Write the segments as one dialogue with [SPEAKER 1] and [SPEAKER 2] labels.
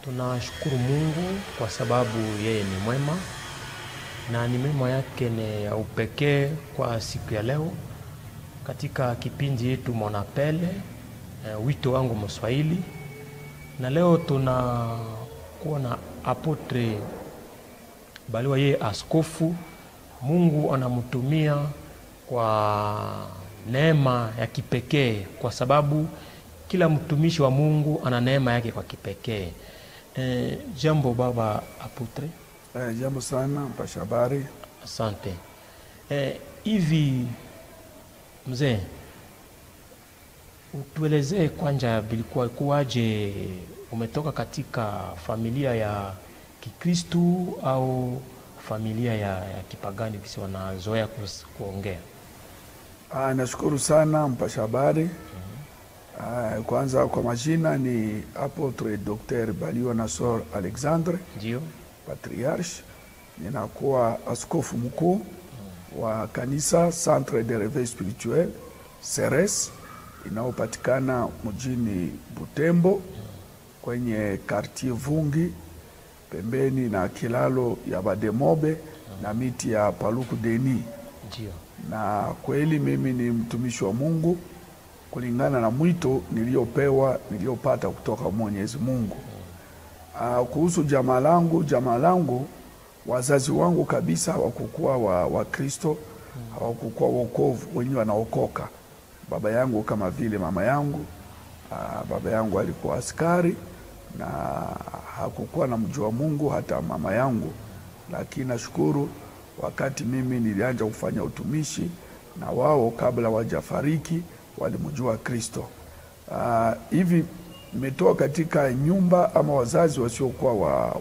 [SPEAKER 1] Tunashukuru Mungu kwa sababu yeye ni mwema na ni mema yake ni ya upekee kwa siku ya leo katika kipindi yetu Monapele, wito wangu Mswahili. Na leo tunakuwa na apotre Baliwa, yeye askofu. Mungu anamtumia kwa neema ya kipekee kwa sababu kila mtumishi wa Mungu ana neema yake kwa kipekee. Jambo baba apotre.
[SPEAKER 2] Jambo sana mpasha habari.
[SPEAKER 1] Asante. Hivi mzee, utuelezee kwanza bilikuwa kuwaje, umetoka katika familia ya Kikristu au familia ya kipagani kisi wanazoea kuongea?
[SPEAKER 2] Nashukuru sana mpasha habari. Kwanza kwa majina ni apotre Dr. Baliwa Nasor Alexandre.
[SPEAKER 1] Ndio.
[SPEAKER 2] Patriarche. Ninakuwa askofu mkuu wa kanisa Centre de Réveil Spirituel Ceres, inayopatikana mjini Butembo kwenye quartier Vungi, pembeni na kilalo ya Bademobe na miti ya Paluku Deni.
[SPEAKER 1] Ndio. Na
[SPEAKER 2] kweli mimi ni mtumishi wa Mungu kulingana na mwito niliopata kutoka Mwenyezi Mungu. Kuhusu jamaa langu, wazazi wangu kabisa hawakukuwa wa Kristo, hawakukuwa wokovu, wenyewe wanaokoka. Baba yangu kama vile mama yangu, baba yangu alikuwa askari na hakukuwa na mjua Mungu, hata mama yangu. Lakini nashukuru wakati mimi nilianza kufanya utumishi, na wao kabla wajafariki walimjua Kristo. Hivi nimetoka katika nyumba ama wazazi wasiokuwa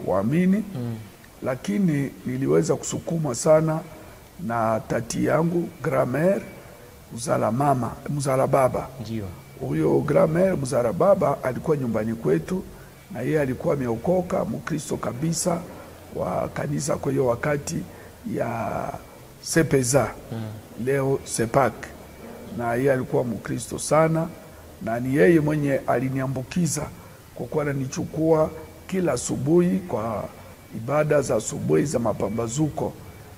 [SPEAKER 2] waamini, lakini niliweza kusukuma sana na tati yangu grand-mère mzala baba.
[SPEAKER 1] Ndio.
[SPEAKER 2] Huyo grand-mère mzala baba alikuwa nyumbani kwetu, na yeye alikuwa ameokoka Mkristo kabisa wa kanisa kwa hiyo wakati ya Sepeza, leo Sepak. Na yeye alikuwa Mkristo sana, na ni yeye mwenye aliniambukiza kwa kuwa ananichukua kila asubuhi kwa ibada za asubuhi za mapambazuko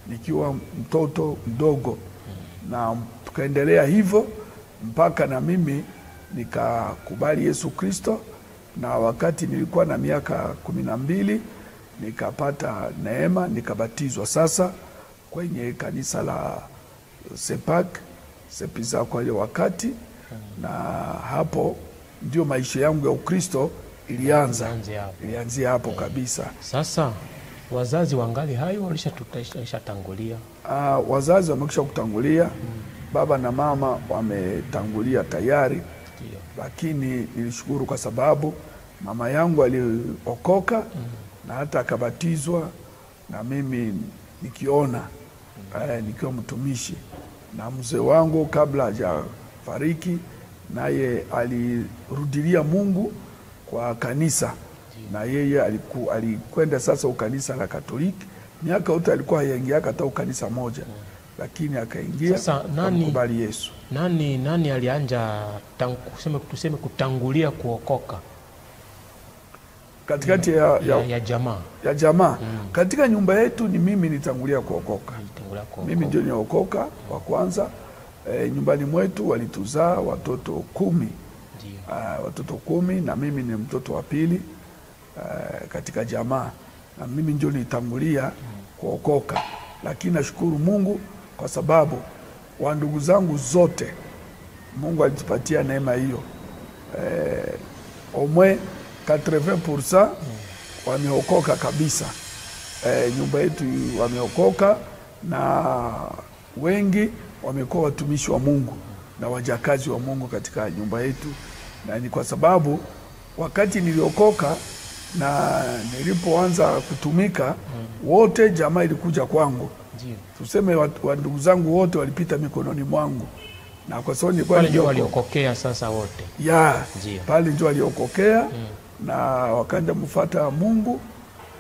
[SPEAKER 2] nikiwa mtoto mdogo. Na tukaendelea hivyo mpaka na mimi nikakubali Yesu Kristo, na wakati nilikuwa na miaka 12 nikapata neema, nikabatizwa sasa kwenye kanisa la Sepak Sepiza kwa ile wakati. Na hapo ndio maisha yangu ya Ukristo ilianzia hapo kabisa.
[SPEAKER 1] Sasa wazazi wangali hayo walishatangulia?
[SPEAKER 2] Wazazi wamekisha kutangulia. Baba na mama wametangulia tayari. Lakini nilishukuru kwa sababu mama yangu aliokoka na hata akabatizwa, na mimi nikiona nikiwa mtumishi. Na mzee wangu kabla hajafariki naye alirudilia Mungu kwa kanisa, na yeye alikwenda sasa ukanisa la Katoliki. Miaka yote alikuwa haingia hata ukanisa moja, lakini akaingia kumkubali Yesu.
[SPEAKER 1] Nani alianja tuseme kutangulia kuokoka
[SPEAKER 2] katikati
[SPEAKER 1] ya jamaa?
[SPEAKER 2] Katika nyumba yetu ni mimi nitangulia kuokoka. Mimi ndio niokoka wa kwanza. Nyumbani mwetu walituzaa watoto 10. Watoto 10, na mimi ni mtoto wa pili katika jamaa, na mimi ndio nitangulia kuokoka. Lakini nashukuru Mungu kwa sababu wa ndugu zangu zote Mungu alitupatia neema hiyo. Omwe 80% wameokoka kabisa. Nyumba yetu wameokoka, na wengi wamekuwa watumishi wa Mungu na wajakazi wa Mungu katika nyumba yetu. Na ni kwa sababu wakati niliokoka na nilipoanza kutumika, wote jamaa ilikuja kwangu. Tuseme wa ndugu zangu wote walipita mikononi mwangu, na kwa sababu nilikuwa
[SPEAKER 1] ndio waliokokea sasa wote.
[SPEAKER 2] Pale ndio waliokokea na wakaenda mfuata Mungu,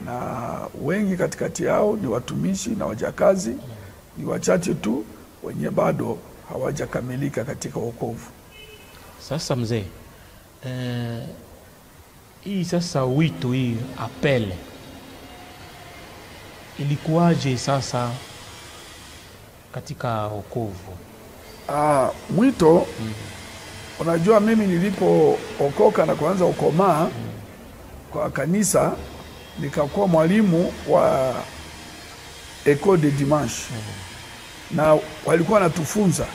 [SPEAKER 2] na wengi katikati yao ni watumishi na wajakazi. Ni wachache tu wenye bado hawajakamilika katika wokovu.
[SPEAKER 1] Sasa mzee, Hii sasa wito hii apele ilikuwaje sasa katika wokovu?
[SPEAKER 2] Mwito unajua, mimi nilipookoka na kuanza ukomaa kwa kanisa, nikakuwa mwalimu wa École de Dimanche na walikuwa natufunza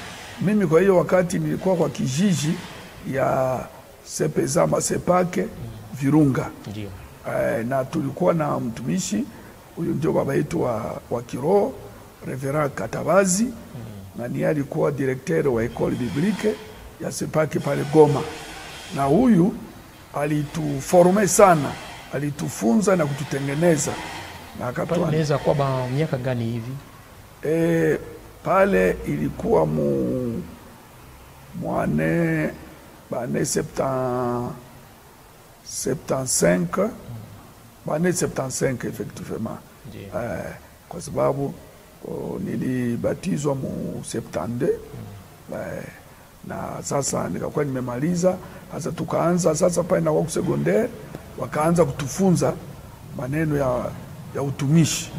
[SPEAKER 2] mimi. Kwa hiyo wakati nilikuwa kwa kijiji ya Sepeza Masepake Virunga.
[SPEAKER 1] Ndio.
[SPEAKER 2] Na tulikuwa na mtumishi huyu, ndio baba yetu wa kiroho Reverend Katabazi, na ni alikuwa directeur wa École biblique ya Sepake pale Goma, na huyu alituforme sana, alitufunza na kututengeneza, na akatoa.
[SPEAKER 1] Inaweza kwa miaka gani hivi?
[SPEAKER 2] Pale ilikuwa mwane bane 75 bane 75 effectivement. Kwa sababu nilibatizwa mu 72 na sasa nikakuwa nimemaliza. Sasa tukaanza sasa pale na wako secondaire, wakaanza kutufunza maneno ya utumishi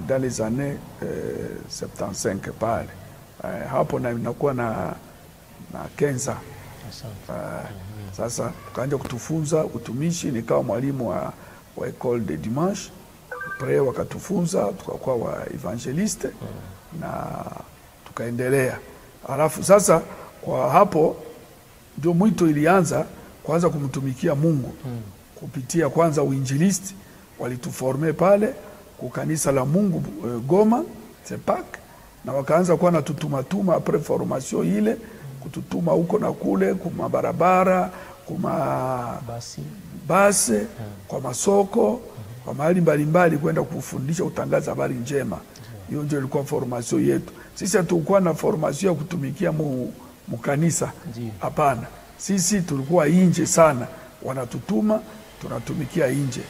[SPEAKER 2] dans les années 75 pale. Hapo na inakuwa na Kenza. Sasa tukaanza kutufunza utumishi, nikawa mwalimu wa École de Dimanche. Pre wakatufunza, tukakuwa wa evangeliste na tukaendelea. Alafu sasa kwa hapo ndio mwito ilianza kwanza kumtumikia Mungu kupitia kwanza uinjilisti. Walituforme pale kwa kanisa la Mungu Goma Sepak, na wakaanza kuwa na tutumatuma après formation ile, kututuma huko na kule kuma barabara, kuma basi kwa masoko, kwa mahali mbalimbali kwenda kufundisha, kutangaza habari njema. Hiyo ndio ilikuwa formation yetu. Sisi hatukuwa na formation ya kutumikia mukanisa, hapana. Sisi tulikuwa nje sana, wanatutuma tunatumikia nje.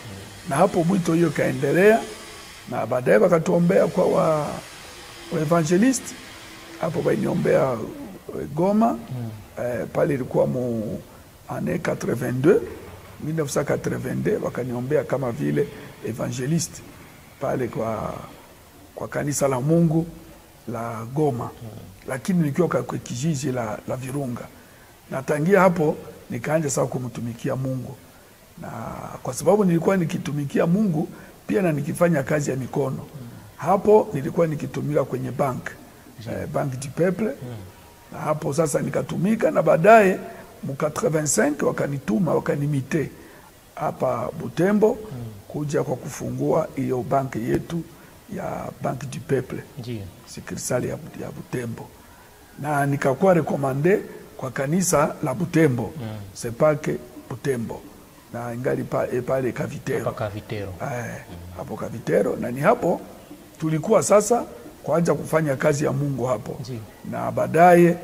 [SPEAKER 2] Na hapo mwito hiyo kaendelea, na baadaye wakatuombea kwa wa evangelist. Hapo wainiombea Goma. Pale ilikuwa mu année 1982 wakaniombea kama vile evangelist pale kwa kanisa la Mungu la Goma. Lakini nikiwa kwa kijiji la Virunga, na tangia hapo nikaanza sasa kumtumikia Mungu. Na kwa sababu nilikuwa nikitumikia Mungu pia na nikifanya kazi ya mikono. Hapo nilikuwa nikitumika kwenye bank du Peuple. Na hapo sasa nikatumika, na baadaye mu 85 wakanituma, wakanimite hapa Butembo kuja kwa kufungua hiyo bank yetu ya Bank du Peuple. Sikirsali ya Butembo. Na nikakuwa rekomande kwa kanisa la Butembo, Sepake Butembo. Na ingali pale Kavitero. Hapo Kavitero, na ni hapo tulikuwa sasa kuanza kufanya kazi ya Mungu hapo. Na baadaye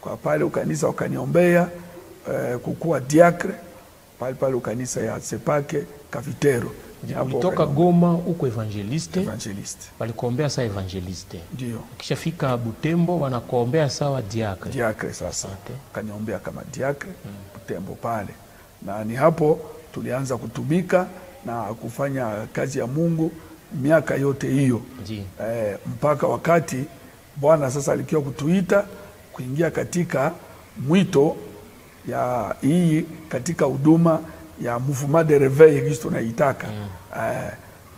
[SPEAKER 2] kwa pale ukanisa wakaniombea kukuwa diacre pale ukanisa ya Sepake Kavitero.
[SPEAKER 1] Ulitoka Goma uko evangeliste. Walikuombea sawa evangeliste.
[SPEAKER 2] Ndio.
[SPEAKER 1] Ukishafika Butembo wanakuombea sawa diacre.
[SPEAKER 2] Diacre sasa. Kaniombea kama diacre Butembo pale. Na ni hapo tulianza kutumika na kufanya kazi ya Mungu miaka yote hiyo. Mpaka wakati Bwana sasa alikiwa kutuita kuingia katika mwito ya hii katika huduma ya mouvement de réveil Kristo tunaitaka.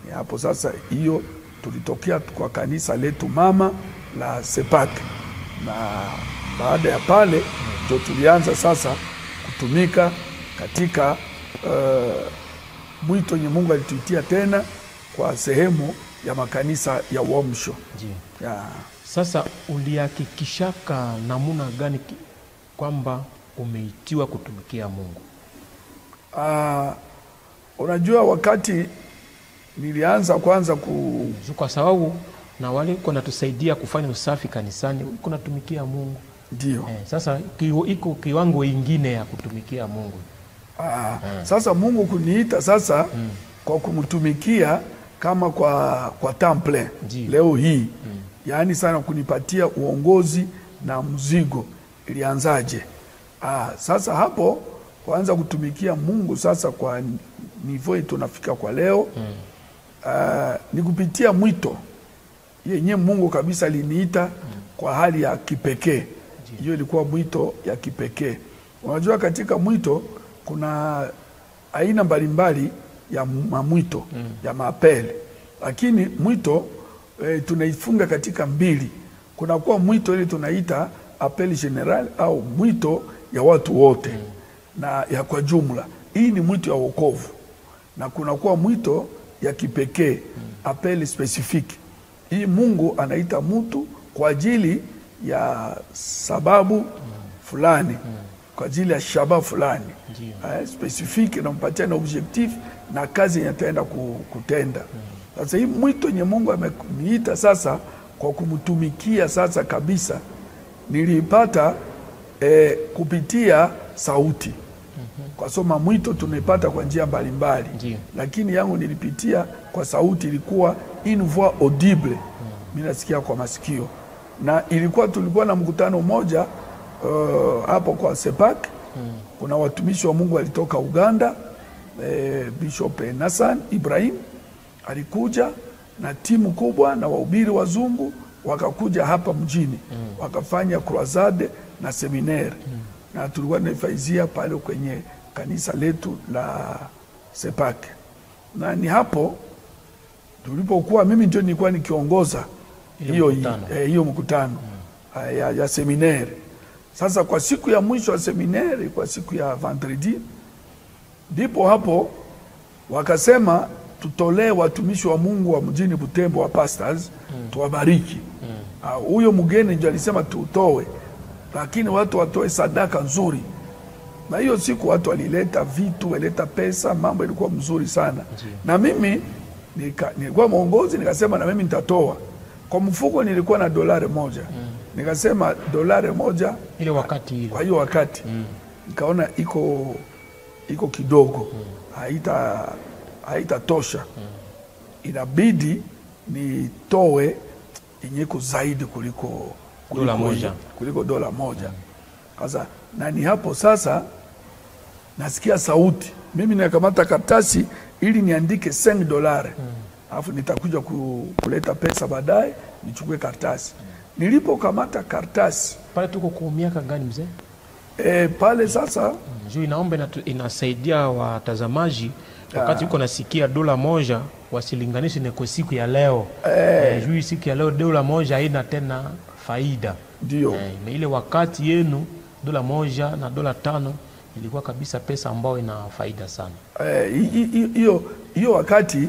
[SPEAKER 2] Ni hapo sasa hiyo tulitokea kwa kanisa letu mama la Sepak, na baada ya pale ndio tulianza sasa kutumika katika mwito nye Mungu alituitia tena kwa sehemu ya makanisa ya uamsho.
[SPEAKER 1] Sasa ulihakikishaka namuna gani kwamba umeitiwa kutumikia Mungu?
[SPEAKER 2] Unajua wakati nilianza kwanza
[SPEAKER 1] kwa sababu na wale kuna tusaidia kufanya usafi kanisani, kuna tumikia Mungu.
[SPEAKER 2] Ndio.
[SPEAKER 1] Sasa iko kiwango ingine ya kutumikia Mungu.
[SPEAKER 2] Sasa Mungu kuniita sasa kwa kumtumikia kama kwa temple leo hii. Yaani sana kunipatia uongozi na mzigo ilianzaje. Sasa hapo kuanza kutumikia Mungu sasa kwa nivyo tunafika kwa leo. Ni kupitia mwito yenye Mungu kabisa aliniita kwa hali ya kipekee. Hiyo ilikuwa mwito ya kipekee. Unajua katika mwito kuna aina mbalimbali ya mwito, ya mapele. Lakini mwito tunaifunga katika mbili. Kuna kuwa mwito ile tunaita appel general au mwito ya watu wote na ya kwa jumla. Hii ni mwito ya wokovu. Na kuna kuwa mwito ya kipekee, appel specifique. Hii Mungu anaita mtu kwa ajili ya sababu fulani, kwa ajili ya shabaha fulani. Specifique na mpatia na objectif na kazi yataenda kutenda. Sasa hii mwito yenye Mungu ameniita sasa kwa kumtumikia sasa kabisa, nilipata kupitia sauti. Kwa soma mwito tunaipata kwa njia mbalimbali. Lakini yangu nilipitia kwa sauti, ilikuwa une voix audible. Mimi nasikia kwa masikio. Na tulikuwa na mkutano mmoja hapo kwa Sepak. Kuna watumishi wa Mungu walitoka Uganda, Bishop Nassan Ibrahim alikuja na timu kubwa na wahubiri wazungu wakakuja hapa mjini. Wakafanya crusade na seminaire. Na tulikuwa tunaifanyia pale kwenye kanisa letu la Sepak. Na ni hapo tulipokuwa, mimi ndio nilikuwa nikiongoza hiyo mkutano ya seminaire. Sasa kwa siku ya mwisho wa seminaire, kwa siku ya vendredi, ndipo hapo wakasema tutolee watumishi wa Mungu wa mjini Butembo wa pastors, tuwabariki. Huyo mgeni ndio alisema tutoe, lakini watu watoe sadaka nzuri. Na hiyo siku watu walileta vitu, walileta pesa, mambo ilikuwa mzuri sana. Na mimi nilikuwa mwongozi, nikasema na mimi nitatoa. Kwa mfuko nilikuwa na $1. Nikasema $1
[SPEAKER 1] ile wakati ile.
[SPEAKER 2] Kwa hiyo wakati nikaona iko kidogo. Haitatosha. Inabidi nitoe inyeko zaidi kuliko $1. Sasa na ni hapo sasa nasikia sauti. Mimi nakamata karatasi ili niandike $5. Alafu nitakuja kuleta pesa baadaye nichukue karatasi. Nilipokamata karatasi
[SPEAKER 1] pale, tuko kwa miaka gani mzee?
[SPEAKER 2] Pale sasa
[SPEAKER 1] juu inaomba inasaidia watazamaji wakati uko nasikia $1 wasilinganishe na kwa siku ya leo. Juu siku ya leo $1 haina tena faida.
[SPEAKER 2] Ndio.
[SPEAKER 1] Ile wakati yenu $1 na $5 ilikuwa kabisa pesa ambayo ina faida sana.
[SPEAKER 2] Hiyo wakati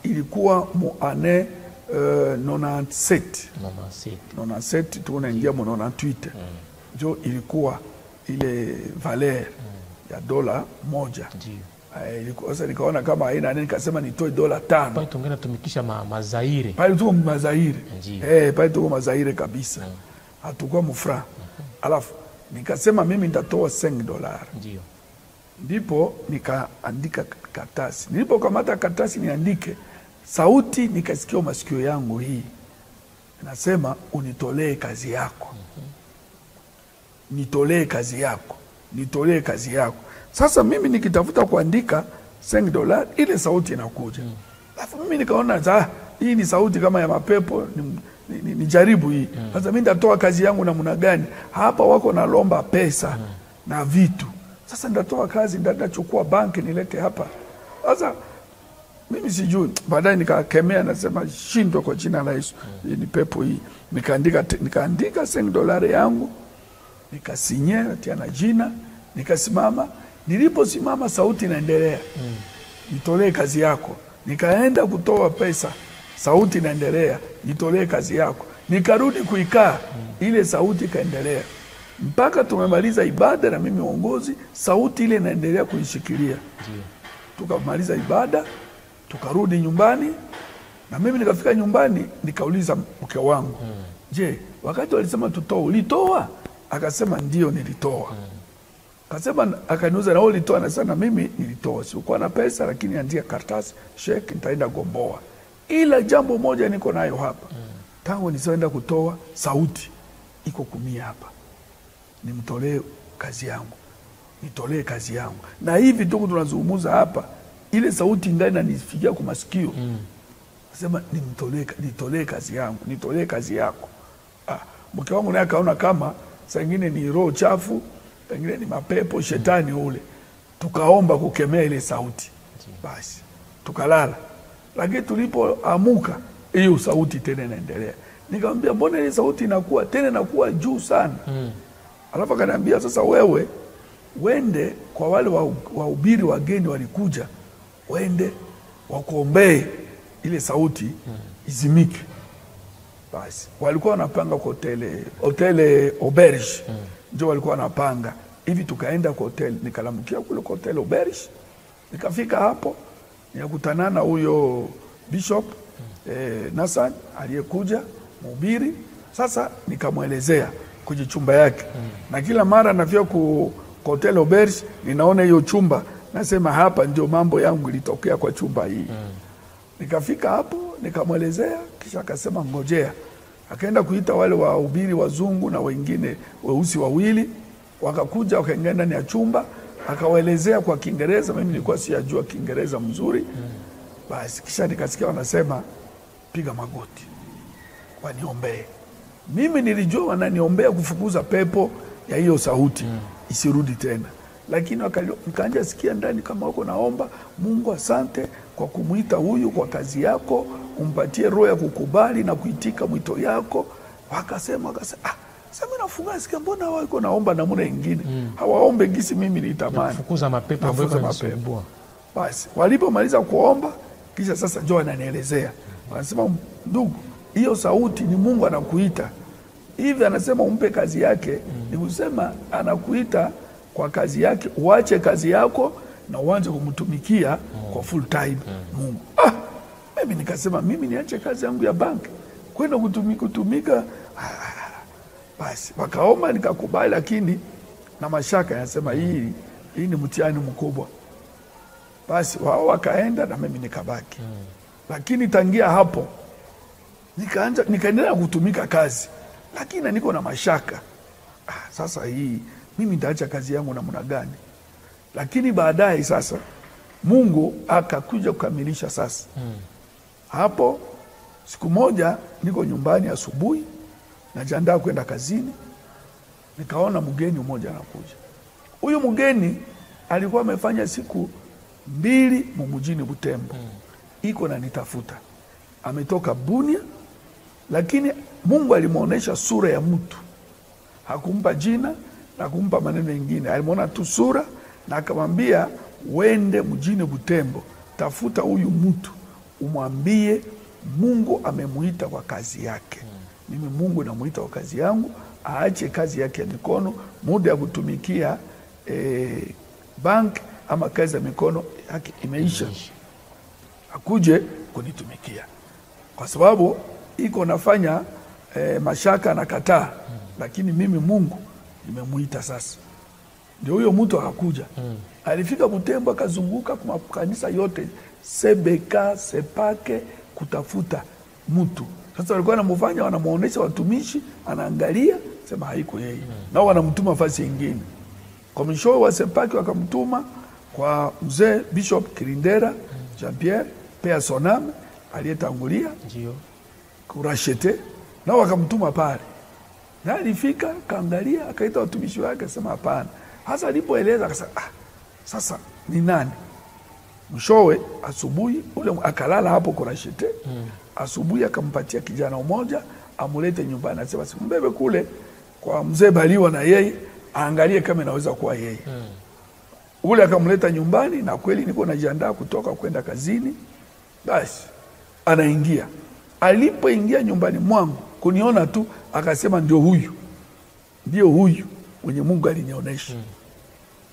[SPEAKER 2] ilikuwa mu ane 97 tunaingia mu 98. Ndio ilikuwa ile valeur ya $1. Sasa nikaona kama haina nini, nikasema nitoe $5.
[SPEAKER 1] Pale tungena tumikisha mazaire.
[SPEAKER 2] Pale tuko mazaire. Pale tuko mazaire kabisa. Hatukuwa mufra. Alafu nikasema mimi nitatoa $5.
[SPEAKER 1] Ndio.
[SPEAKER 2] Ndipo nikaandika karatasi. Nilipokamata karatasi niandike, sauti nikasikia masikio yangu hii. Nasema unitolee kazi yako. Nitolee kazi yako. Nitolee kazi yako. Sasa mimi nikitafuta kuandika $5, ile sauti inakuja. Alafu mimi nikaona hii ni sauti kama ya mapepo, ni jaribu hii. Sasa mimi nitatoa kazi yangu namna gani? Hapa wako nalomba pesa na vitu. Sasa nitatoa kazi, nitachukua banki nilete hapa. Sasa mimi sijui. Baadaye nikakemea, nasema shindwa kwa jina la Yesu. Hii ni pepo hii. Nikaandika $5 yangu. Nikasinye tia na jina, nikasimama. Niliposimama sauti inaendelea. Nitolee kazi yako. Nikaenda kutoa pesa. Sauti inaendelea. Nitolee kazi yako. Nikarudi kuikaa. Ile sauti ikaendelea. Mpaka tumemaliza ibada na mimi uongozi, sauti ile inaendelea kunishikilia. Tukamaliza ibada, tukarudi nyumbani. Na mimi nikafika nyumbani, nikauliza mke wangu, je, wakati walisema tutoe, ulitoa? Akasema ndio nilitoa. Akasema, akaniuliza na wewe ulitoa? Nasema mimi nilitoa. Sikuwa na pesa, lakini andika karatasi, sheki, nitaenda gomboa. Ila jambo moja niko nayo hapa. Tangu nisoenda kutoa, sauti iko kumia hapa. Nimtolee kazi yangu. nitolee kazi yangu. Na hivi tuko tunazungumza hapa, ile sauti ndani inanifikia kwa masikio. Nasema nitolee kazi yangu, nitolee kazi yako. Mke wangu naye akaona kama saa nyingine ni roho chafu, pengine ni mapepo, shetani ule. Tukaomba kukemea ile sauti. Basi tukalala. Lakini tulipoamuka hiyo sauti tena inaendelea. Nikamwambia mbona ile sauti inakuwa juu sana? Alafu akaniambia sasa wewe wende kwa wale wahubiri wageni walikuja, wende wakuombee ile sauti izimike. Basi walikuwa wanapanga kwa hoteli Auberge. Ndio walikuwa wanapanga. Hivi tukaenda kwa hoteli, nikalamukia kule kwa hoteli Auberge. Nikafika hapo, nikakutana na huyo Bishop Nathan aliyekuja mhubiri. Sasa nikamwelezea kwenye chumba yake. Na kila mara nafika kwa hoteli Auberge, ninaona hiyo chumba, nasema hapa ndio mambo yangu ilitokea kwa chumba hii. Nikafika hapo, nikamwelezea, kisha akasema ngojea. Akaenda kuita wale wahubiri wazungu na wengine weusi wawili, wakakuja wakaingia ndani ya chumba, akawaelezea kwa Kiingereza, mimi nilikuwa sijajua Kiingereza mzuri. Basi kisha nikasikia wanasema piga magoti, waniombee. Mimi nilijua wananiombea kufukuza pepo ya hiyo sauti isirudi tena. Lakini nikaanza sikia ndani kama wako naomba, Mungu asante kwa kumuita huyu kwa kazi yako, umpatie roho ya kukubali na kuitika mwito yako. Wakasema sasa mimi nafunga sikia mbona wako naomba namna nyingine. Hawaombe gisi mimi nitamani.
[SPEAKER 1] Kufukuza mapepo ambayo yanasumbua.
[SPEAKER 2] Basi walipomaliza kuomba, kisha sasa njoo ananielezea. Wanasema ndugu, hiyo sauti ni Mungu anakuita. Hivi anasema umpe kazi yake, ni kusema anakuita kwa kazi yake, uache kazi yako na uanze kumtumikia kwa full time Mungu. Mimi nikasema mimi niache kazi yangu ya bank kwenda kutumika. Basi wakaomba nikakubali, lakini na mashaka yanasema hii ni mtihani mkubwa. Basi wao wakaenda na mimi nikabaki. Lakini tangia hapo nikaendelea kutumika kazi, lakini niko na mashaka. Sasa hii mimi nitaacha kazi yangu namna gani? Lakini baadaye sasa Mungu akakuja kukamilisha sasa. Hapo siku moja niko nyumbani asubuhi, najiandaa kwenda kazini, nikaona mgeni mmoja anakuja. Huyu mgeni alikuwa amefanya siku 2 mjini Butembo. Iko na nitafuta. Ametoka Bunia, lakini Mungu alimuonesha sura ya mtu. Hakumpa jina na kumpa maneno mengine. Alimuona tu sura na akamwambia wende mjini Butembo, tafuta huyu mtu, umwambie Mungu amemuita kwa kazi yake. Mimi Mungu namuita kwa kazi yangu, aache kazi yake ya mikono, muda ya kutumikia bank ama kazi ya mikono yake imeisha. Akuje kunitumikia. Kwa sababu iko nafanya mashaka na kataa, lakini mimi Mungu nimemuita sasa. Ndio huyo mtu akakuja. Alifika Butembo akazunguka kwa kanisa yote, Sebeka, Sepake, kutafuta mtu. Sasa walikuwa wanamfanya, wanamuonesha watumishi, anaangalia, sema haiko yeye. Nao wanamtuma fasi nyingine. Komisho wa Sepake wakamtuma kwa mzee Bishop Kirindera Jean Pierre Pea Soname aliyetangulia
[SPEAKER 1] ndio
[SPEAKER 2] kurashete, nao wakamtuma pale. Na alifika kaangalia, akaita watumishi wake, akasema hapana. Hasa alipoeleza akasema sasa ni nani? Mshowe asubuhi ule akalala hapo kurashete. Asubuhi akampatia kijana mmoja amulete nyumbani, asema mbebe kule kwa mzee Baliwa na yeye aangalie kama inaweza kuwa yeye. Ule akamleta nyumbani, na kweli niko najiandaa kutoka kwenda kazini. Basi anaingia. Alipoingia nyumbani mwangu kuniona tu akasema ndio huyu mwenye Mungu alinionyesha.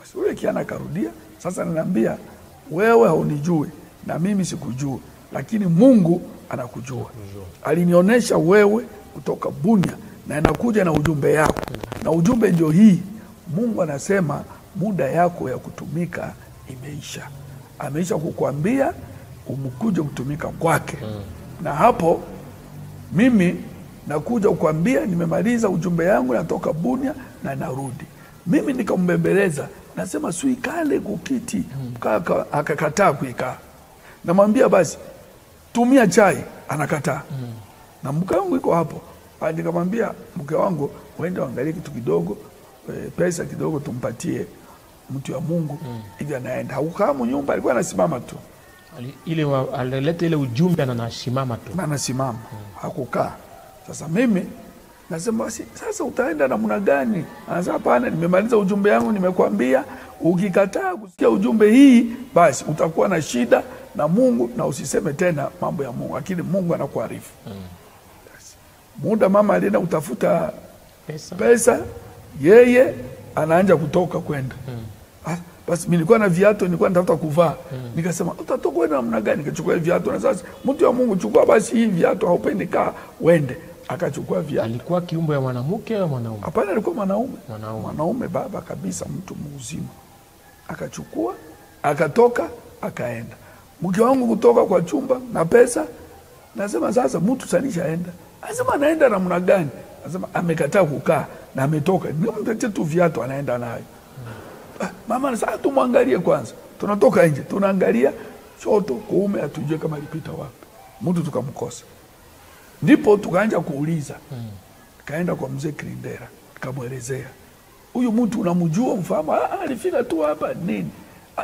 [SPEAKER 2] Basi ule kiana karudia, sasa ananiambia wewe haunijui na mimi sikujua, lakini Mungu anakujua. Alinionyesha wewe kutoka Bunia na anakuja na ujumbe yako. Na ujumbe ndio hii. Mungu anasema muda yako ya kutumika imeisha. Ameisha kukuambia umkuje kutumika kwake. Na hapo mimi nakuja kukuambia nimemaliza ujumbe yangu, natoka Bunia na narudi. Mimi nikambembeleza nasema suikale kukiti. Akakataa kuikaa. Namwambia basi tumia chai, anakataa. Na mke wangu iko hapo. Nikamwambia mke wangu, uende angalie kitu kidogo, pesa kidogo tumpatie mtu wa Mungu hivi anaenda. Hakukaa nyumba, alikuwa anasimama tu.
[SPEAKER 1] Alileta ile ujumbe na anasimama tu.
[SPEAKER 2] Anasimama. Hakukaa. Sasa mimi nasema basi sasa utaenda namna gani? Anasema hapana, nimemaliza ujumbe wangu, nimekwambia ukikataa kusikia ujumbe hii basi utakuwa na shida na Mungu na usiseme tena mambo ya Mungu, lakini Mungu anakuarifu. Muda mama alienda kutafuta pesa, yeye anaanza kutoka kwenda. Basi mimi nilikuwa na viatu, nilikuwa natafuta kuvaa. Nikasema utatoka kwenda namna gani? Nikachukua viatu na sasa mtu wa Mungu, chukua basi hii viatu, haupendi kaa uende. Akachukua viatu.
[SPEAKER 1] Alikuwa kiumbe ya mwanamke au mwanaume?
[SPEAKER 2] Hapana, alikuwa mwanaume. Mwanaume baba kabisa, mtu mzima. Akachukua, akatoka, akaenda. Mke wangu kutoka kwa chumba na pesa, nasema sasa mtu sanishaenda. Anasema anaenda namna gani? Anasema amekataa kukaa na ametoka. Nimemtetea tu viatu, anaenda nayo. Mama anasema tumwangalie kwanza. Tunatoka nje, tunaangalia shoto kuume, atujue kama alipita wapi. Mtu tukamkosa. Ndipo tukaanza kuuliza. Kaenda kwa mzee Krindera, tukamwelezea. Huyu mtu unamjua, mfahamu? Alifika tu hapa nini?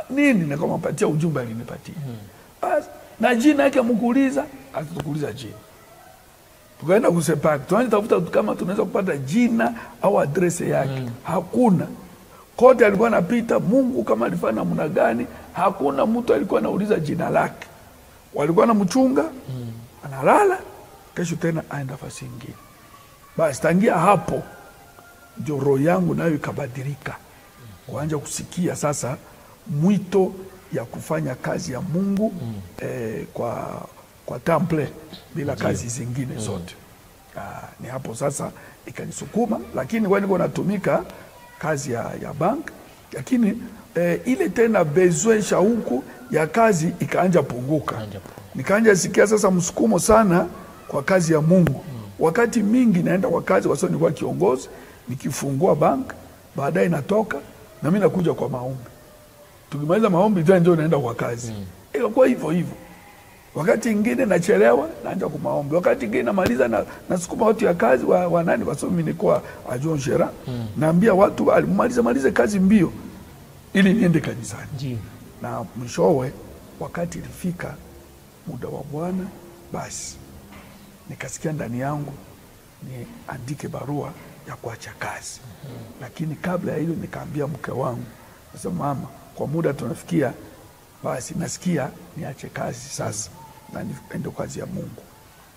[SPEAKER 2] Nini? Nikampatia ujumbe alinipatia. Na jina yake mkuuliza, atatukuuliza jina. Tukaenda kusepaki. Tuanze tafuta kama tunaweza kupata jina au adrese yake. Hakuna. Kote alikuwa anapita, Mungu kama alifanya namna gani, hakuna mtu alikuwa anauliza jina lake. Walikuwa anamchunga, analala, kesho tena aenda fasi nyingine. Basi tangia hapo ndio roho yangu nayo ikabadilika. Kuanza kusikia sasa mwito ya kufanya kazi ya Mungu kwa temple bila kazi zingine zote. Ni hapo sasa ikanisukuma, lakini kwa niko natumika kazi ya bank, lakini ile tena besoin shauku ya kazi ikaanja punguka. Nikaanja sikia sasa msukumo sana kwa kazi ya Mungu. Wakati mingi naenda kwa kazi, kwa sababu nilikuwa kiongozi, nikifungua bank, baadaye natoka na mimi nakuja kwa maombi. Tukimaliza maombi ndio naenda kwa kazi. Kwa hivyo. Wakati mwingine nachelewa, naanza kwa maombi. Wakati mwingine namaliza nasukuma watu ya kazi wa nani, kwa sababu mimi nilikuwa John Shera. Naambia watu malize kazi mbio ili niende kanisani. Na mwishowe wakati ilifika muda wa Bwana, basi nikasikia ndani yangu niandike barua ya kuacha kazi. Lakini kabla ya hilo nikaambia mke wangu, nasema mama, kwa muda tunafikia, basi nasikia niache kazi sasa na niende kazi ya Mungu.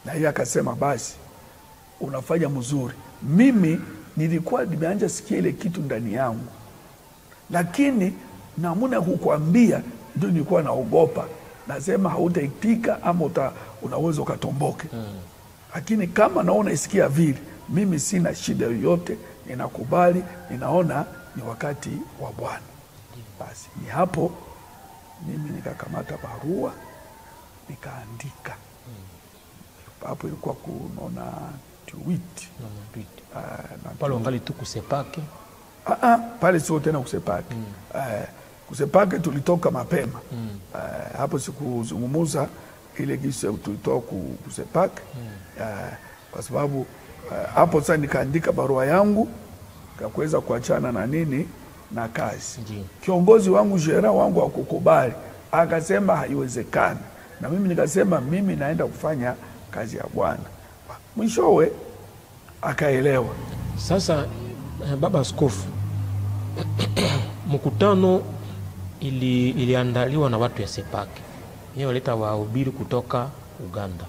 [SPEAKER 2] Na yeye akasema basi unafanya mzuri. Mimi nilikuwa nimeanza sikia ile kitu ndani yangu, lakini namuna kukuambia ndio nilikuwa naogopa. Nasema hautaitika ama unaweza ukatomboke. Lakini kama naona isikia vile, mimi sina shida yoyote, ninakubali, ninaona ni wakati wa Bwana. Basi ni hapo mimi nikakamata barua nikaandika. Hapo ilikuwa kunaona tweet.
[SPEAKER 1] Pale ungali tu kusepake?
[SPEAKER 2] Pale sio tena kusepake. Kusepake tulitoka mapema. Hapo sikuzungumuza ile gisi tulitoka kusepake. Kwa sababu hapo sasa nikaandika barua yangu kwa kuweza kuachana na nini na kazi. Kiongozi wangu Jera wangu akukubali, akasema haiwezekani. Na mimi nikasema mimi naenda kufanya kazi ya Bwana. Mwishowe akaelewa.
[SPEAKER 1] Sasa baba askofu, mkutano iliandaliwa na watu ya Sepake. Yeye waleta wahubiri kutoka Uganda.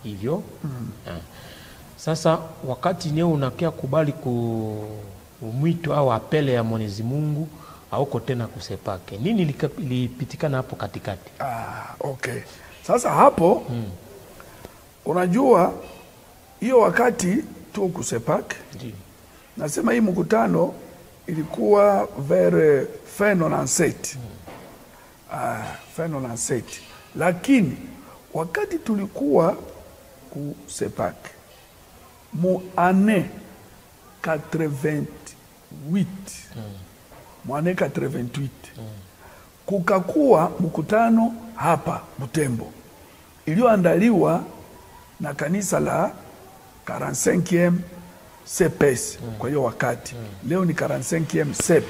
[SPEAKER 1] Hivyo? Sasa wakati nyewe unakia kubali mwito au apele ya Mwenyezi Mungu, hauko tena kusepake. Nini ilipitikana hapo katikati?
[SPEAKER 2] Okay. Sasa hapo unajua hiyo wakati tu kusepake. Nasema hii mkutano ilikuwa very fenonanseti. Fenonanseti. Lakini wakati tulikuwa kusepake mu ane 88 mwaka 88. Kukakuwa mkutano hapa Butembo iliyoandaliwa na kanisa la 45e CPS kwa hiyo wakati. Leo ni 45e CEP.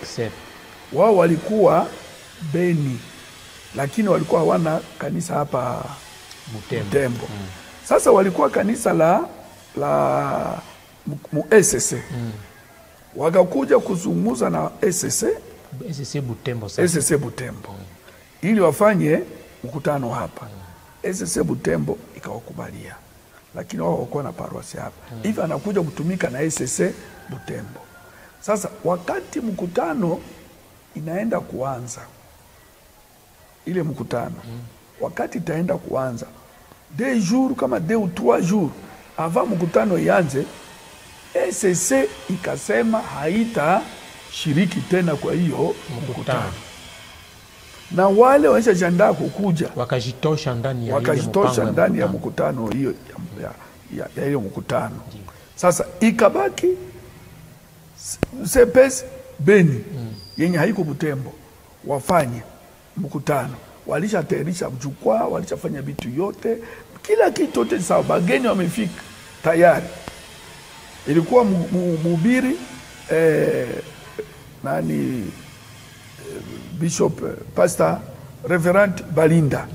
[SPEAKER 2] Wao walikuwa Beni, lakini walikuwa hawana kanisa hapa Butembo. Sasa walikuwa kanisa la SSC. Wakakuja kuzungumza na SSC Butembo ili wafanye mkutano hapa. SSC Butembo ikawakubalia, lakini wao wakuwa na parosi hapa. Hivi anakuja kutumika na SSC Butembo. Sasa wakati mkutano inaenda kuanza, ile mkutano wakati itaenda kuanza 2 jours kama 2 ou 3 jours avant mkutano ianze, SSC ikasema haita shiriki tena kwa hiyo mkutano. Na wale walishajiandaa kukuja
[SPEAKER 1] wakajitosha ndani
[SPEAKER 2] ya mkutano hiyo ya hiyo mkutano. Sasa ikabaki CPS Beni yenye haiko Butembo wafanye mkutano. Walishatayarisha jukwaa, walishafanya vitu yote, kila kitu yote sawa, bageni wamefika tayari. Ilikuwa mhubiri Bishop Pastor Reverend Balinda.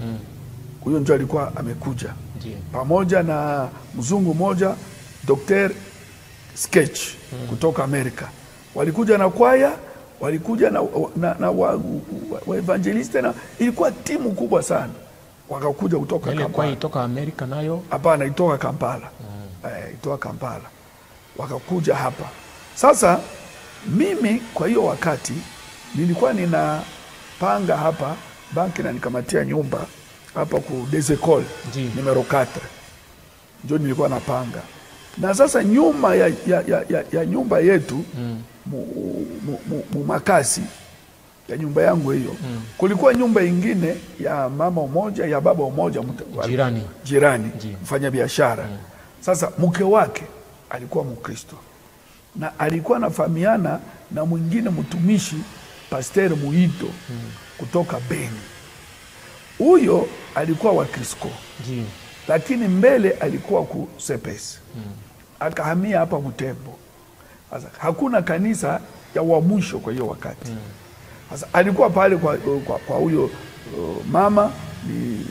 [SPEAKER 2] Huyo ndio alikuwa amekuja. Pamoja na mzungu moja Dr. Sketch kutoka Amerika. Walikuja na kwaya, walikuja na wa evangeliste, na ilikuwa timu kubwa sana. Wakakuja kutoka Kampala.
[SPEAKER 1] Ile kwaya itoka Amerika nayo?
[SPEAKER 2] Hapana, itoka Kampala. Itoka Kampala. Wakakuja hapa. Sasa mimi kwa hiyo wakati nilikuwa ninapanga hapa banki na nikamatia nyumba hapa ku des Écoles numero 4. Ndio nilikuwa napanga. Na sasa nyuma ya nyumba yetu Makasi ya nyumba yangu hiyo kulikuwa nyumba ingine ya mama mmoja, ya baba mmoja, jirani mfanya biashara. Sasa mke wake alikuwa Mkristo na alikuwa anafahamiana na mwingine mtumishi Pastor Muito kutoka Beni. Huyo alikuwa wa Kristo, lakini mbele alikuwa ku CPS. Akahamia hapa Butembo. Sasa hakuna kanisa ya mwisho kwa hiyo wakati. Sasa alikuwa pale kwa huyo mama ni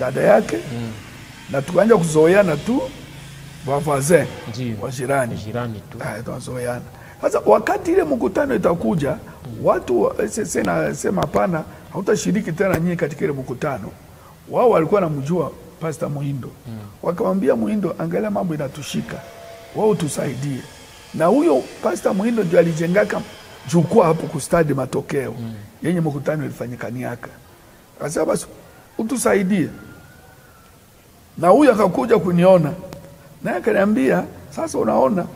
[SPEAKER 2] dada yake, na tukaanza kuzoeana tu wavaze wa jirani
[SPEAKER 1] tu.
[SPEAKER 2] Tunazoeana. Sasa wakati ile mkutano itakuja, watu SSC nasema hapana, hautashiriki tena nyinyi katika ile mkutano. Wao walikuwa namjua Pastor Muhindo. Wakamwambia Muhindo, angalia mambo inatushika, wao tusaidie. Na huyo Pastor Muhindo ndio alijengaka jukwaa hapo ku Stade Matokeo yenye mkutano ilifanyika niaka. Akasema basi utusaidie. Na huyo akakuja kuniona. Na akaniambia, sasa unaona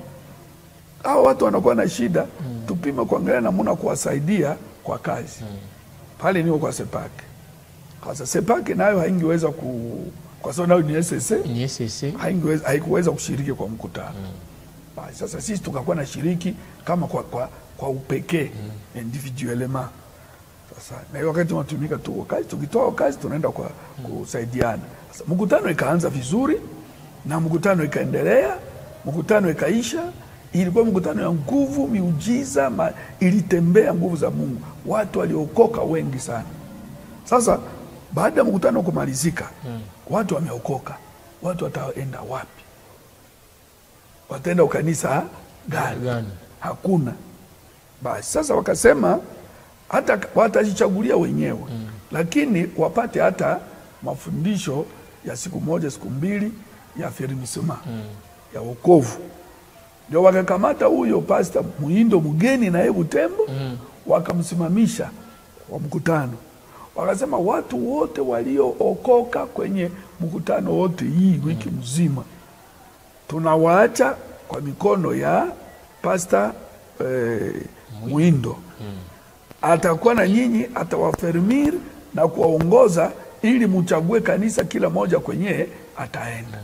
[SPEAKER 2] hao watu wanakuwa na shida, tupime kuangalia namna kuwasaidia kwa kazi. Pale niyo kwa Sepak. Kwa sababu Sepak nayo haingeweza kwa sababu nayo ni SSC. Haikuweza kushiriki kwa mkutano. Basi sasa sisi tukakuwa na shiriki kama kwa upekee individuellement. Sasa na hiyo wakati tunatumika tu wakati tukitoa kazi tunaenda kwa kusaidiana. Sasa mkutano ikaanza vizuri na mkutano ikaendelea, mkutano ikaisha. Ilikuwa mkutano ya nguvu, miujiza, ilitembea nguvu za Mungu. Watu waliokoka wengi sana. Sasa baada ya mkutano kumalizika, watu wameokoka. Watu wataenda wapi? Wataenda kanisa gani? Hakuna. Basi sasa wakasema hata watajichagulia wenyewe, lakini wapate hata mafundisho ya siku moja, siku mbili ya fermisema, ya wokovu. Ndio wakakamata huyo Pastor Muhindo mgeni na Butembo, wakamsimamisha wa mkutano. Wakasema watu wote waliookoka kwenye mkutano wote hii wiki mzima tunawaacha kwa mikono ya Pastor Muhindo. Atakuwa na nyinyi, atawafermir na kuwaongoza ili mchague kanisa kila moja kwenye ataenda.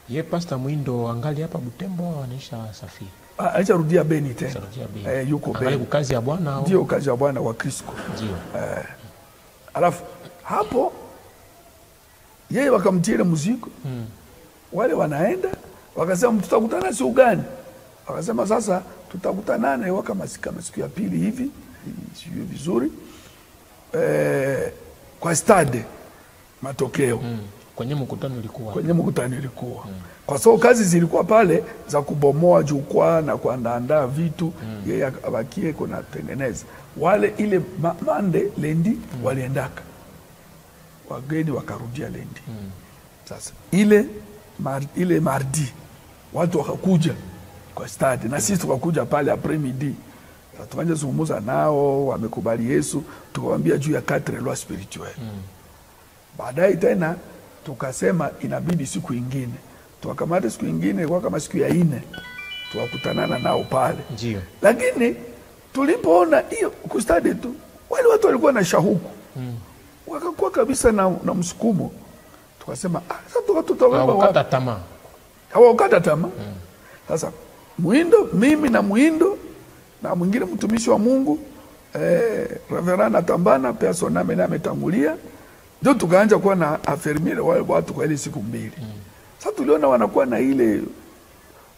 [SPEAKER 1] Ye Pastor Muhindo angali hapa Butembo anaisha safiri?
[SPEAKER 2] Alicharudia Beni tena. Yuko Beni.
[SPEAKER 1] Kazi ya Bwana au?
[SPEAKER 2] Ndio kazi ya Bwana wa Kristo.
[SPEAKER 1] Ndio.
[SPEAKER 2] Alafu hapo yeye wakamtia mzigo. Wale wanaenda wakasema tutakutana siku gani? Wakasema sasa tutakutana kama siku ya pili hivi, sio vizuri. Kwa stade matokeo.
[SPEAKER 1] Kwenye mkutano ilikuwa. Kwa
[SPEAKER 2] sababu kazi zilikuwa pale za kubomoa jukwaa na kuandaa vitu, yeye abakie kuna tengeneza. Wale ile mande lendi waliendaka. Wageni wakarudia lendi. Sasa ile mardi watu wakakuja kwa stade na sisi tukakuja pale après midi. Tukaanza kuzungumza nao, wamekubali Yesu, tukawaambia juu ya 4 lois spirituelles. Baadaye tena tukasema inabidi siku nyingine. Tukakamata siku nyingine kwa kama siku ya 4. Tukakutanana nao pale.
[SPEAKER 1] Ndio.
[SPEAKER 2] Lakini tulipoona hiyo kustadi tu, wale watu walikuwa na shauku. Wakakuwa kabisa na msukumo. Tukasema sasa tutaomba
[SPEAKER 1] wakata tamaa.
[SPEAKER 2] Hawakata tamaa. Sasa Muhindo, mimi na Muhindo na mwingine mtumishi wa Mungu Reverend Atambana personame na ametangulia, ndio tukaanza kuwa na afirmire wale watu kwa ile siku 2. Sasa tuliona wanakuwa na ile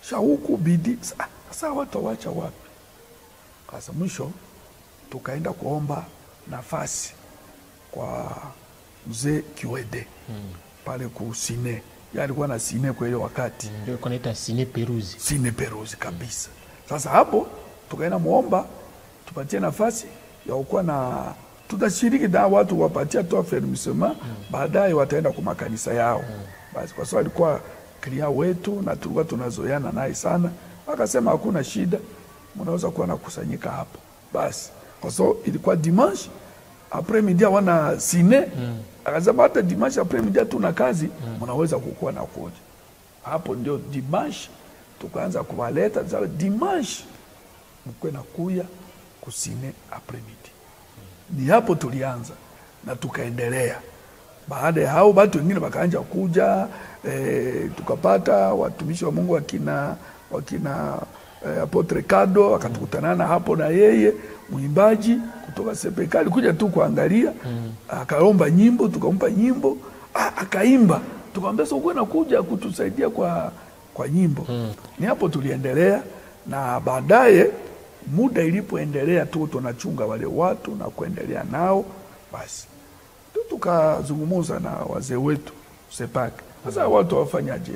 [SPEAKER 2] shauku bidii. Sasa watu waacha wapi? Sasa mwisho tukaenda kuomba nafasi kwa mzee Kiwede pale ku Sine. Alikuwa na Sine kwa ile wakati.
[SPEAKER 1] Ndio kunaita Sine Peruzi.
[SPEAKER 2] Sine Peruzi kabisa. Sasa hapo tukaenda muomba tupatie nafasi ya kuwa na tutashiriki na watu wapatia tu afirmissement, baadaye wataenda kwa makanisa yao. Basi kwa sababu alikuwa klia wetu na tulikuwa tunazoeana naye sana, akasema hakuna shida, mnaweza kuwa nakusanyika hapo. Basi kwa sababu ilikuwa dimanche après midi wana Sine. Akasema hata dimanche après midi tuna kazi, mnaweza kukua na kuja. Hapo ndio dimanche tukaanza kuwaleta za dimanche mkwe na kuya kusine après midi. Ni hapo tulianza na tukaendelea. Baada ya hao watu wengine wakaanza kuja, tukapata watumishi wa Mungu wakina Apotre Kado akatukutanana hapo na yeye mwimbaji kutoka Sepeka alikuja tu kuangalia, akaomba nyimbo, tukampa nyimbo, akaimba. Tukamwambia sio kwenda kuja kutusaidia kwa nyimbo. Ni hapo tuliendelea, na baadaye muda ilipoendelea tu tunachunga wale watu na kuendelea nao, basi tukazungumza na wazee wetu Sepaka. Sasa watu wafanyaje?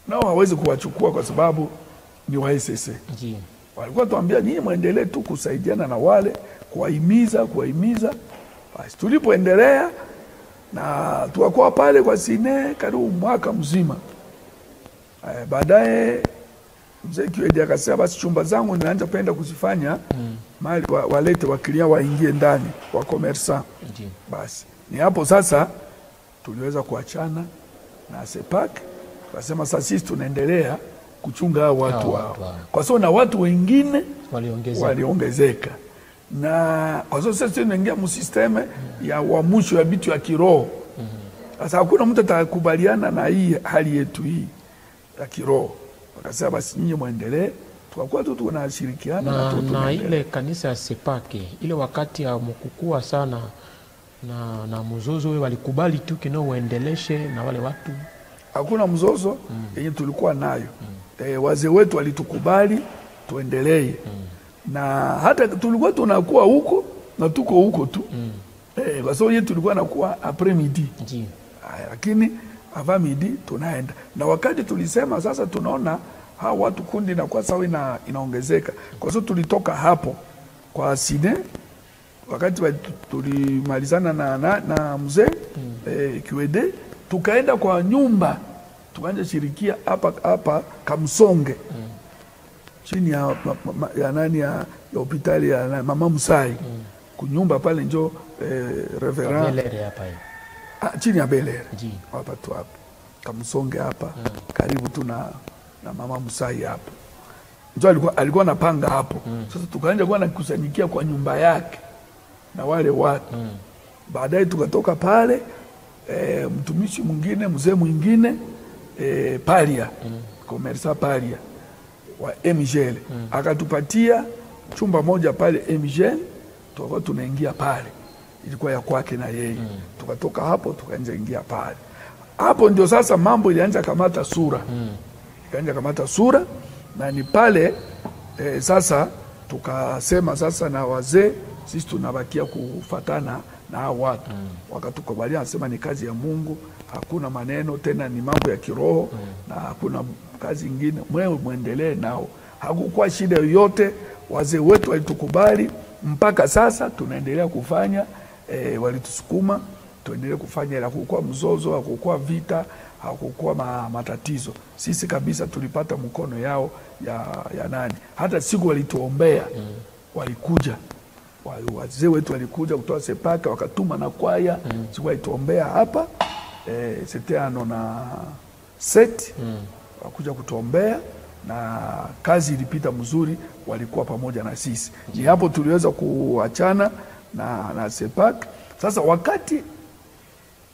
[SPEAKER 2] Nao hawezi kuwachukua kwa sababu ni wa SSC. Walikuwa tuambia nyinyi muendelee tu kusaidiana na wale, kuwahimiza. Basi tulipoendelea na tukakuwa pale kwa Sine karibu mwaka mzima. Baadaye mzee Kiwede akasema basi chumba zangu ninaanza kwenda kuzifanya mali walete wakilia waingie ndani wa commerçant. Basi ni hapo sasa tuliweza kuachana na Sepak. Tukasema sasa sisi tunaendelea kuchunga hao watu wao. Kwa sababu na watu wengine waliongezeka. Na kwa sababu sasa tunaingia mu system ya uamsho ya vitu ya kiroho. Sasa hakuna mtu atakubaliana na hii hali yetu hii ya kiroho. Wakasema basi nyinyi muendelee, tukakuwa tu tunashirikiana
[SPEAKER 1] na ile kanisa ya Sepake. Ile wakati ya mkukua sana na mzozo wewe walikubali tu kinao uendeleshe na wale watu.
[SPEAKER 2] Hakuna mzozo yenye tulikuwa nayo. Wazee wetu walitukubali tuendelee. Na hata tulikuwa tunakuwa huko na tuko huko tu. Kwa sababu yetu tulikuwa nakuwa après midi. Lakini avant midi tunaenda. Na wakati tulisema sasa tunaona hao watu kundi na kwa sawa inaongezeka. Kwa sababu tulitoka hapo kwa Sine wakati tulimalizana na mzee Kiwede, tukaenda kwa nyumba, tukaanza shirikia hapa Kamsonge. Chini ya nani ya hospitali ya Mama Musai. Kunyumba pale njo Reverend
[SPEAKER 1] Belere hapa hivi.
[SPEAKER 2] Chini ya Belere. Hapa tu hapa. Kamsonge hapa. Karibu tu na Mama Musai hapa. Njo alikuwa anapanga hapo. Sasa tukaanza kuwa nakusanyikia kwa nyumba yake na wale watu. Baadaye tukatoka pale mtumishi mwingine, mzee mwingine Palia. Komersa Palia. wa MGL. Akatupatia chumba moja pale MGL, tukawa tunaingia pale, ilikuwa ya kwake na yeye. Tukatoka hapo tukaanza ingia pale. Hapo ndio sasa mambo ilianza kamata sura. Ikaanza kamata sura, na ni pale sasa tukasema sasa na wazee sisi tunabakia kufatana na hao watu. Wakatukubalia, nasema ni kazi ya Mungu, hakuna maneno tena, ni mambo ya kiroho na hakuna kazi nyingine, mwewe muendelee nao. Hakukuwa shida yoyote, wazee wetu walitukubali mpaka sasa tunaendelea kufanya. Walitusukuma tuendelee kufanya, hakukuwa mzozo, hakukuwa vita, hakukuwa matatizo. Sisi kabisa tulipata mkono yao ya nani. Hata siku walituombea, walikuja wazee wetu walikuja kutoa Sepaka, wakatuma na kwaya, siku walituombea hapa c'était ano na set, wakuja kutuombea na kazi ilipita mzuri, walikuwa pamoja na sisi. Ni hapo tuliweza kuachana na Sepaka. Sasa wakati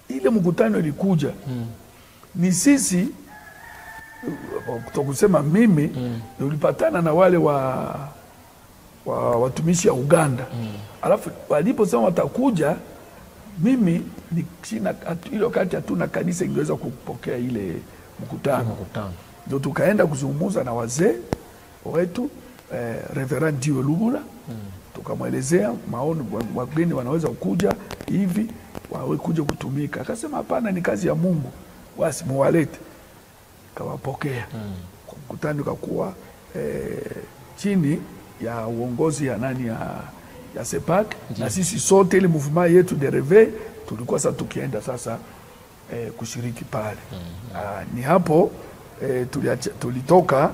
[SPEAKER 2] ile mkutano ilikuja, ni sisi kutokusema mimi nilipatana na wale watumishi ya Uganda. Alafu waliposema watakuja, mimi ile wakati hatuna kanisa ingeweza kupokea ile mkutano. Ndio tukaenda kuzungumza na wazee wetu, Reverend Dio Lubula, tukamwelezea maono, wageni wanaweza kuja hivi, wawe kuja kutumika. Akasema hapana, ni kazi ya Mungu, basi muwalete. Kawapokea. Mkutano ukakuwa chini ya uongozi ya nani ya Sepaka, na sisi sote ile movement yetu de Reveil tulikuwa sasa tukienda sasa kushiriki pale. Ni hapo tulitoka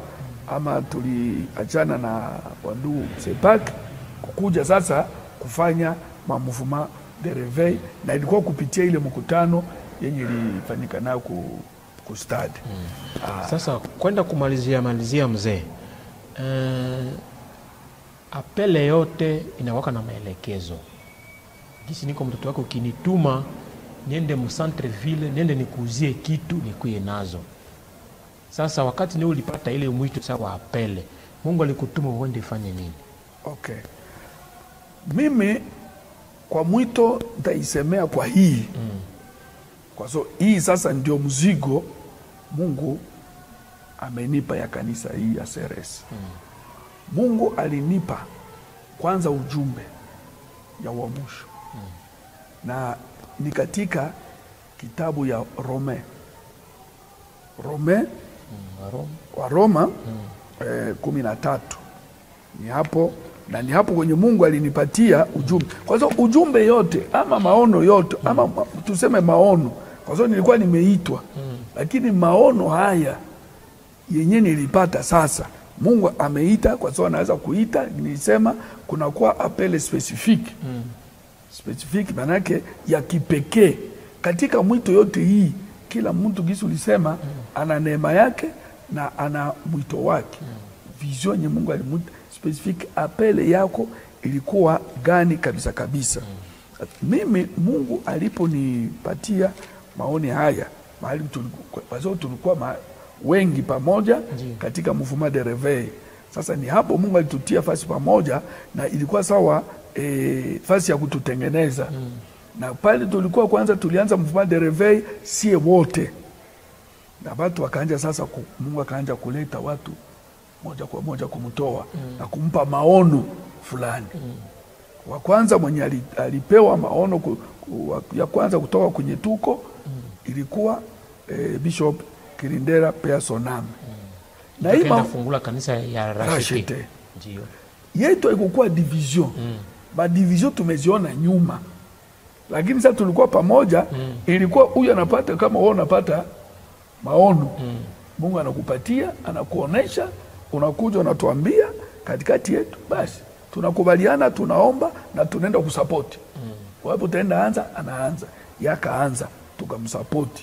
[SPEAKER 2] ama tuliachana na wandugu Sepaka kukuja sasa kufanya movement de Reveil, na ilikuwa kupitia ile mkutano yenye ilifanyika nayo kustadi.
[SPEAKER 1] Sasa kwenda kumalizia mzee, apele yote inawaka na maelekezo. Gisi niko mtoto wako kinituma niende mcentre ville, niende nikuuzie kitu nikuye nazo. Sasa wakati ni ulipata ile mwito sasa wa apele, Mungu alikutuma uende fanye nini?
[SPEAKER 2] Okay. Mimi kwa mwito nitaisemea kwa hii. Kwa so hii sasa ndio mzigo Mungu amenipa ya kanisa hii ya CRS. Mungu alinipa kwanza ujumbe ya uamsho. Na ni katika kitabu ya Roma 13. Ni hapo, na ni hapo kwenye Mungu alinipatia ujumbe. Kwa sababu ujumbe yote ama maono yote ama tuseme maono, kwa sababu nilikuwa nimeitwa, lakini maono haya yenye nilipata sasa Mungu ameita, kwa sababu anaweza kuita. Nilisema kuna kwa apele specific. Specific manake ya kipekee katika mwito yote hii. Kila mtu gisi ulisema ana neema yake na ana mwito wake. Vision yenye Mungu alimuita specific, apele yako ilikuwa gani kabisa kabisa. Mimi Mungu aliponipatia maoni haya, mahali tulikuwa wengi pamoja katika movement de Reveil. Sasa ni hapo Mungu alitutia fasi pamoja, na ilikuwa sawa fasi ya kututengeneza. Na pale tulikuwa kwanza tulianza movement de Reveil sie wote, na watu wakaanza sasa Mungu akaanza kuleta watu moja kwa moja kumtoa na kumpa maono fulani. Wa kwanza mwenye alipewa maono ya kwanza kutoka kwenye tuko ilikuwa Bishop Kirindera Peasonam.
[SPEAKER 1] Na hii fungula kanisa ya Rashete.
[SPEAKER 2] Ndio. Yetu haikuwa division. Ba division tumeziona nyuma. Lakini sasa tulikuwa pamoja, ilikuwa huyu anapata kama wewe unapata maono. Mungu anakupatia, anakuonesha, unakuja unatuambia katikati yetu, basi tunakubaliana, tunaomba na tunaenda kusupport. Wapo tenda anaanza, yakaanza tukamsupport.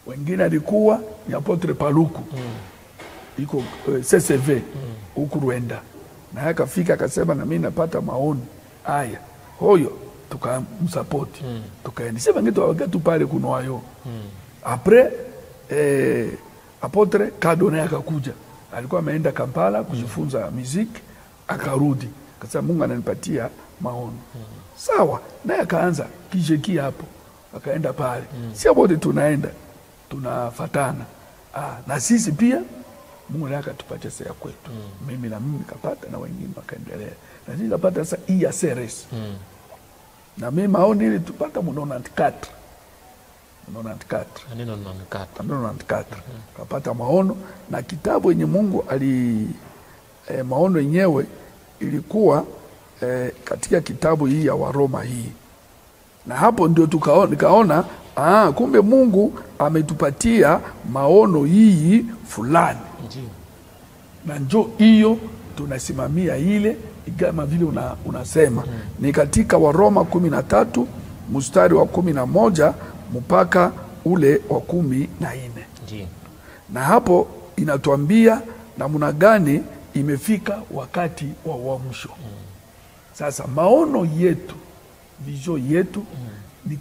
[SPEAKER 2] Wengine alikuwa ni Apotre Paluku. Iko CCV huku Rwanda. Na akafika akasema na mimi napata maoni haya. Hoyo tukamsupport. Tukaenda. Sema ngeto wakati pale kuno ayo. Après Apotre Kadona akakuja. alikuwa ameenda Kampala kujifunza muziki, akarudi akasema Mungu ananipatia maono. Sawa, naye akaanza kijeki hapo, akaenda pale. Si wote tunaenda tunafatana. Na sisi pia Mungu naye akatupatia sasa kwetu. Mimi nikapata na wengine wakaendelea. Na sisi kapata sasa hii ya CRS. Na mimi maono ile tupata mnona 94.
[SPEAKER 1] Neno
[SPEAKER 2] 94. Kapata maono na kitabu yenye Mungu maono yenyewe ilikuwa katika kitabu hii ya Waroma hii. Na hapo ndio nikaona kumbe Mungu ametupatia maono hii fulani. Na njoo hiyo tunasimamia ile kama vile unasema. Ni katika Waroma 13 mstari wa 11 mpaka ule wa 14. Na hapo inatuambia namna gani imefika wakati wa uamsho. Sasa maono yetu, vision yetu ni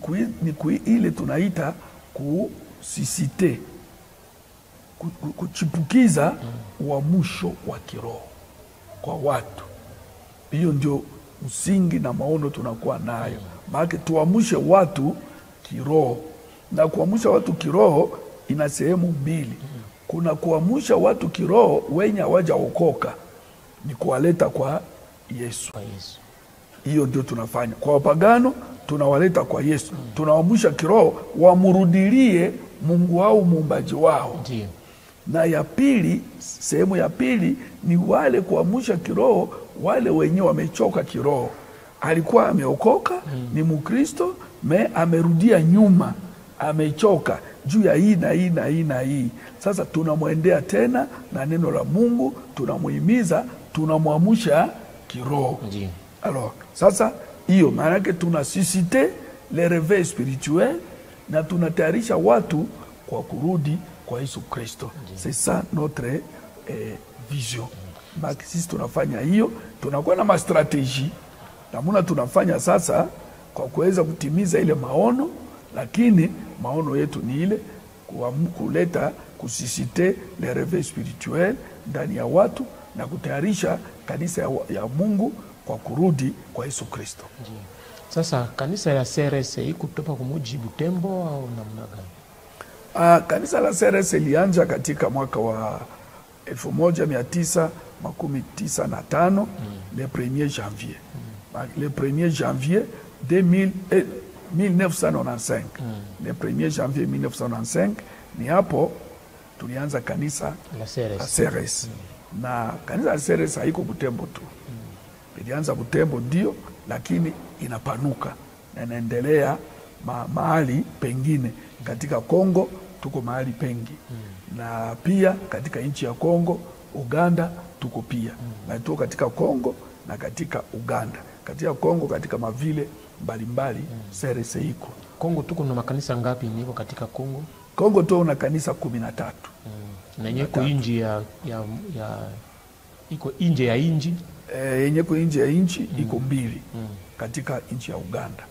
[SPEAKER 2] ile tunaita kusisite, kuchipukiza uamsho wa kiroho kwa watu. Hiyo ndio msingi na maono tunakuwa nayo. Maana tuamshe watu kiroho. Na kuamsha watu kiroho ina sehemu mbili. Kuna kuamsha watu kiroho wenye hawajaokoka, ni kuwaleta kwa Yesu. Hiyo ndio tunafanya. Kwa wapagano tunawaleta kwa Yesu. Tunawaamsha kiroho wamurudilie Mungu wao muumbaji wao. Na ya pili, sehemu ya pili ni wale kuamsha kiroho wale wenyewe wamechoka kiroho. Alikuwa ameokoka, ni Mkristo, amerudia nyuma, amechoka juu ya hii na hii na hii na hii. Sasa tunamwendea tena na neno la Mungu, tunamuhimiza, tunamwamsha kiroho. Alors, sasa hiyo maana yake tunasisite le réveil spirituel na tunatayarisha watu kwa kurudi kwa Yesu Kristo. C'est ça notre vision. Baki sisi tunafanya hiyo, tunakuwa na strategy namuna tunafanya sasa kwa kuweza kutimiza ile maono, lakini maono yetu ni ile kuleta kusisite le réveil spirituel ndani ya watu na kutayarisha kanisa ya Mungu kwa kurudi kwa Yesu Kristo.
[SPEAKER 1] Sasa kanisa ya CRS iko kutoka kumuji Butembo au namna gani?
[SPEAKER 2] Kanisa la CRS ilianza katika mwaka wa 1995 le 1er janvier. Le 1er janvier 1995. Le 1er janvier 1995 ni hapo tulianza kanisa
[SPEAKER 1] la
[SPEAKER 2] CRS. Na kanisa la CRS haiko Butembo tu. Ilianza Butembo ndio, lakini inapanuka na inaendelea mahali pengine. Katika Kongo tuko mahali pengi. Na pia katika nchi ya Kongo, Uganda tuko pia. Na tuko katika Kongo na katika Uganda. Katika Kongo katika mavile mbalimbali CRS iko.
[SPEAKER 1] Kongo tuko na makanisa ngapi niko katika Kongo?
[SPEAKER 2] Kongo tuko na kanisa 13.
[SPEAKER 1] Na yenye iko nje ya iko nje ya inji?
[SPEAKER 2] Yenye ko nje ya inchi iko 2 katika nchi ya Uganda.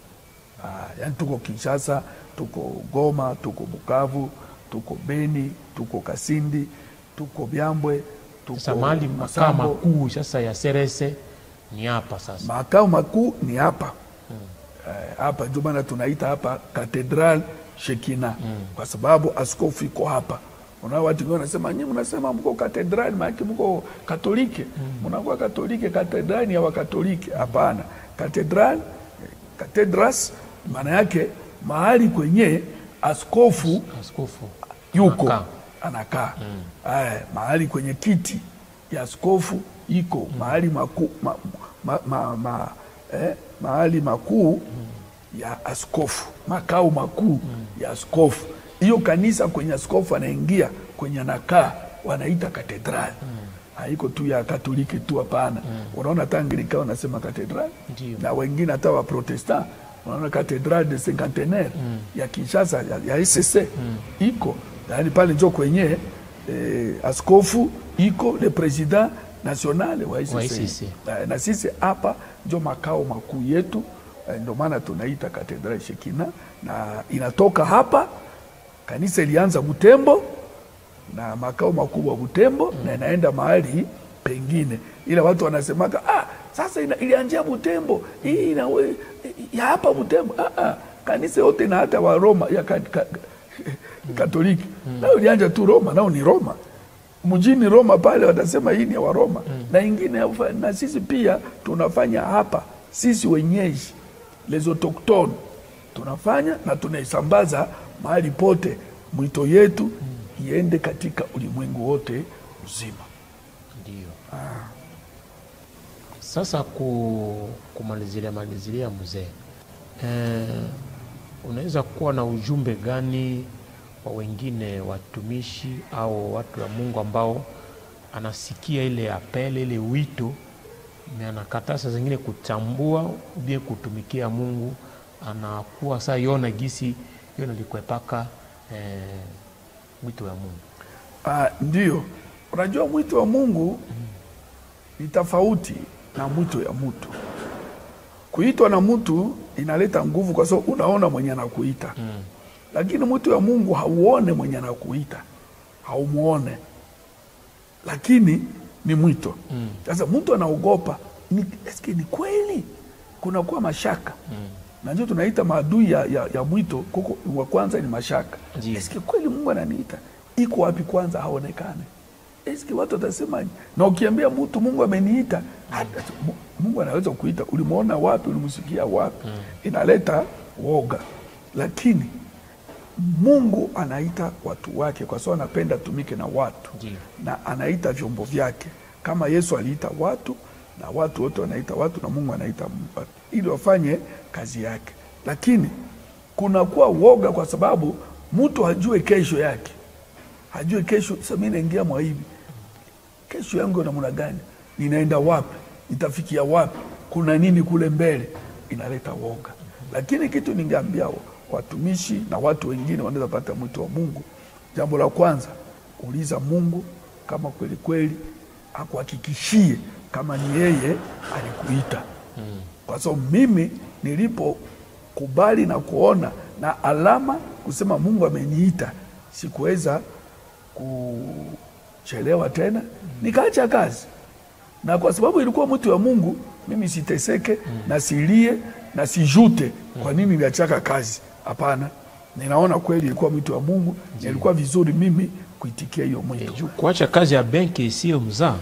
[SPEAKER 2] Yani tuko Kinshasa, tuko Goma, tuko Bukavu, tuko Beni, tuko Kasindi, tuko Byambwe, tuko
[SPEAKER 1] Samali. Makao makuu sasa ya CRS ni hapa sasa.
[SPEAKER 2] Makao makuu ni hapa. Hapa ndio maana tunaita hapa Cathedral Shekina. Kwa sababu askofu iko hapa. Unao watu wanasema nyinyi mnasema mko Cathedral, maana mko Katoliki. Mnakuwa Katoliki, Cathedral ni ya Wakatoliki. Hapana. Cathedras maana yake mahali kwenye askofu yuko anakaa. Mahali kwenye kiti ya askofu iko mahali makuu mahali makuu ya askofu, makao makuu ya askofu. Hiyo kanisa kwenye askofu anaingia kwenye anakaa wanaita Cathedral. Haiko tu ya Katoliki tu, hapana. Unaona Anglika wanasema Cathedral, na wengine hata wa Protestant unaona Cathedral de Cinquantenaire ya Kinshasa ya SSC iko. Yaani pale ndio kwenye askofu iko le president national wa SSC. Na sisi hapa ndio makao makuu yetu, ndio maana tunaita Cathedral Shekina, na inatoka hapa. Kanisa ilianza Butembo na makao makubwa Butembo na inaenda mahali pengine, ila watu wanasemaka sasa ilianzia Butembo hii ya hapa Butembo. Kanisa yote na hata wa Roma ya Katoliki nao ilianza tu Roma, nao ni Roma mjini Roma pale, watasema hii ni wa Roma na ingine. Na sisi pia tunafanya hapa, sisi wenyeji les autochtones tunafanya na tunaisambaza mahali pote, mwito yetu iende katika ulimwengu wote mzima.
[SPEAKER 1] Ndio. Sasa kumalizilia mzee, unaweza kuwa na ujumbe gani kwa wengine watumishi au watu wa Mungu ambao anasikia ile apele, ile wito, na anakataa saa zingine kutambua ubie kutumikia Mungu, anakuwa saa yona gisi yona likwepaka mwito wa Mungu?
[SPEAKER 2] Ndio, unajua mwito wa Mungu ni tofauti na mwito ya mtu. Kuitwa na mtu inaleta nguvu kwa sababu unaona mwenye anakuita. Lakini mwito wa Mungu hauone mwenye anakuita, haumuone, lakini ni mwito. Sasa mtu anaogopa, eske ni kweli? Kuna kuwa mashaka. Na ndio tunaita maadui ya mwito. Kuko wa kwanza ni mashaka. Eske kweli Mungu ananiita? Iko wapi kwanza haonekane? Eske watu watasema, na ukiambia mtu Mungu ameniita, hata Mungu anaweza kuita, ulimuona wapi, ulimsikia wapi? Inaleta woga. Lakini Mungu anaita watu wake kwa sababu anapenda tumike na watu. Na anaita vyombo vyake. Kama Yesu aliita watu, na watu wote wanaita watu, na Mungu anaita watu ili wafanye kazi yake. Lakini kuna kuwa woga kwa sababu mtu hajue kesho yake. Hajue kesho, sasa mimi naingia mwa hivi, kesho yangu namna gani? Ninaenda wapi? Nitafikia wapi? Kuna nini kule mbele? Inaleta woga. Lakini kitu ningeambia watumishi na watu wengine wanaweza pata mwito wa Mungu, jambo la kwanza, uliza Mungu kama kweli kweli akuhakikishie kama ni yeye alikuita. Kwa sababu mimi nilipokubali na kuona na alama kusema Mungu ameniita, sikuweza kuchelewa tena, nikaacha kazi. Na kwa sababu ilikuwa mwito wa Mungu, mimi siteseke na silie na sijute kwa nini niliacha kazi. Hapana, ninaona kweli ilikuwa mwito wa Mungu, ilikuwa vizuri mimi kuitikia hiyo mwito.
[SPEAKER 1] Kuacha kazi ya benki sio mzaa.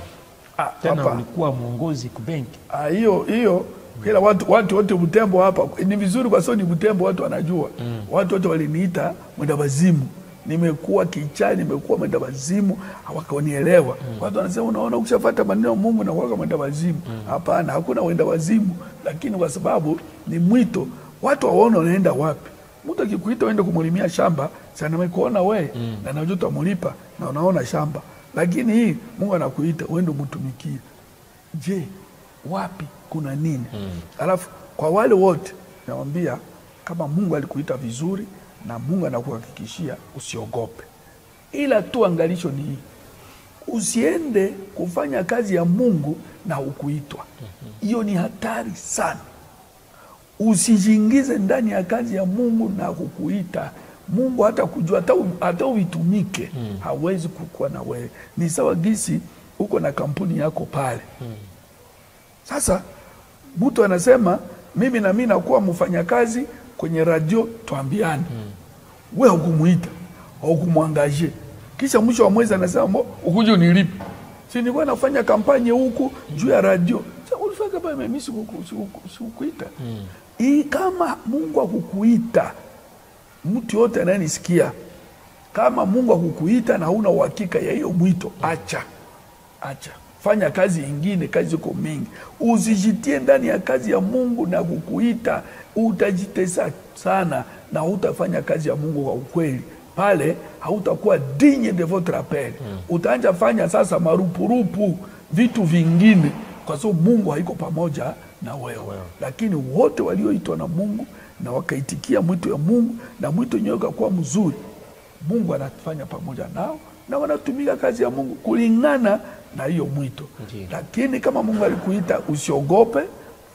[SPEAKER 1] Tena ulikuwa mwongozi ku benki.
[SPEAKER 2] Hiyo kila watu wote Butembo hapa ni vizuri kwa sababu ni Butembo, watu wanajua. Watu wote waliniita mwenda wazimu. Nimekuwa kichai, nimekuwa mwenda wazimu, hawakonielewa. Watu wanasema unaona ukishafuata maneno ya Mungu na kuwa mwenda wazimu. Hapana, hakuna mwenda wazimu, lakini kwa sababu ni mwito, watu waone unaenda wapi. Mtu akikuita uende kumulimia shamba, sana amekuona wewe na anajua utamlipa na unaona shamba. Lakini hii Mungu anakuita uende mtumikie. Je, wapi kuna nini? Alafu kwa wale wote nawaambia, kama Mungu alikuita vizuri na Mungu anakuhakikishia, usiogope. Ila tu angalisho ni hii, usiende kufanya kazi ya Mungu na ukuitwa. Hiyo ni hatari sana. Usijiingize ndani ya kazi ya Mungu na kukuita. Mungu hata kujua, hata uitumike, hawezi kukua na wewe. Ni sawa gisi uko na kampuni yako pale. Sasa mtu anasema mimi na mimi nakuwa mfanyakazi kwenye radio, tuambiane. Wewe hukumuita, hukumwangaje. Kisha mwisho wa mwezi anasema ukuje unilipe. Si nilikuwa nafanya kampanye huku juu ya radio. Sasa ulifanya kama mimi sikukuita. Hii kama Mungu akukuita, mtu yote anayenisikia, kama Mungu akukuita na huna uhakika ya hiyo mwito, acha. Fanya kazi nyingine, kazi ziko mingi. Usijitie ndani ya kazi ya Mungu na kukuita, utajitesa sana na hutafanya kazi ya Mungu kwa ukweli. Pale hautakuwa digne de votre appel. Utaanza fanya sasa marupurupu, vitu vingine, kwa sababu Mungu haiko pamoja na wewe. Lakini wote walioitwa na Mungu na wakaitikia mwito ya Mungu na mwito nyoka kwa mzuri, Mungu anafanya pamoja nao na wanatumika kazi ya Mungu kulingana na hiyo mwito. Lakini kama Mungu alikuita, usiogope,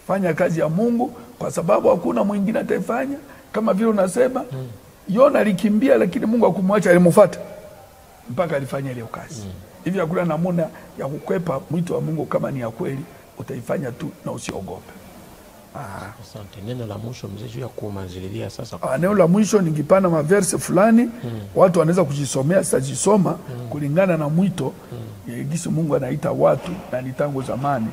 [SPEAKER 2] fanya kazi ya Mungu, kwa sababu hakuna mwingine ataifanya. Kama vile unasema Yona alikimbia, lakini Mungu hakumwacha, alimfuata. mpaka alifanya ile kazi. Hivi hakuna namna ya kukwepa mwito wa Mungu. Kama ni ya kweli utaifanya tu na usiogope.
[SPEAKER 1] Asante. Neno la mwisho mzee juu ya kumalizia sasa.
[SPEAKER 2] Neno la mwisho ningipana maverse fulani watu wanaweza kujisomea, sitajisoma kulingana na mwito gisi Mungu anaita watu na ni tangu zamani.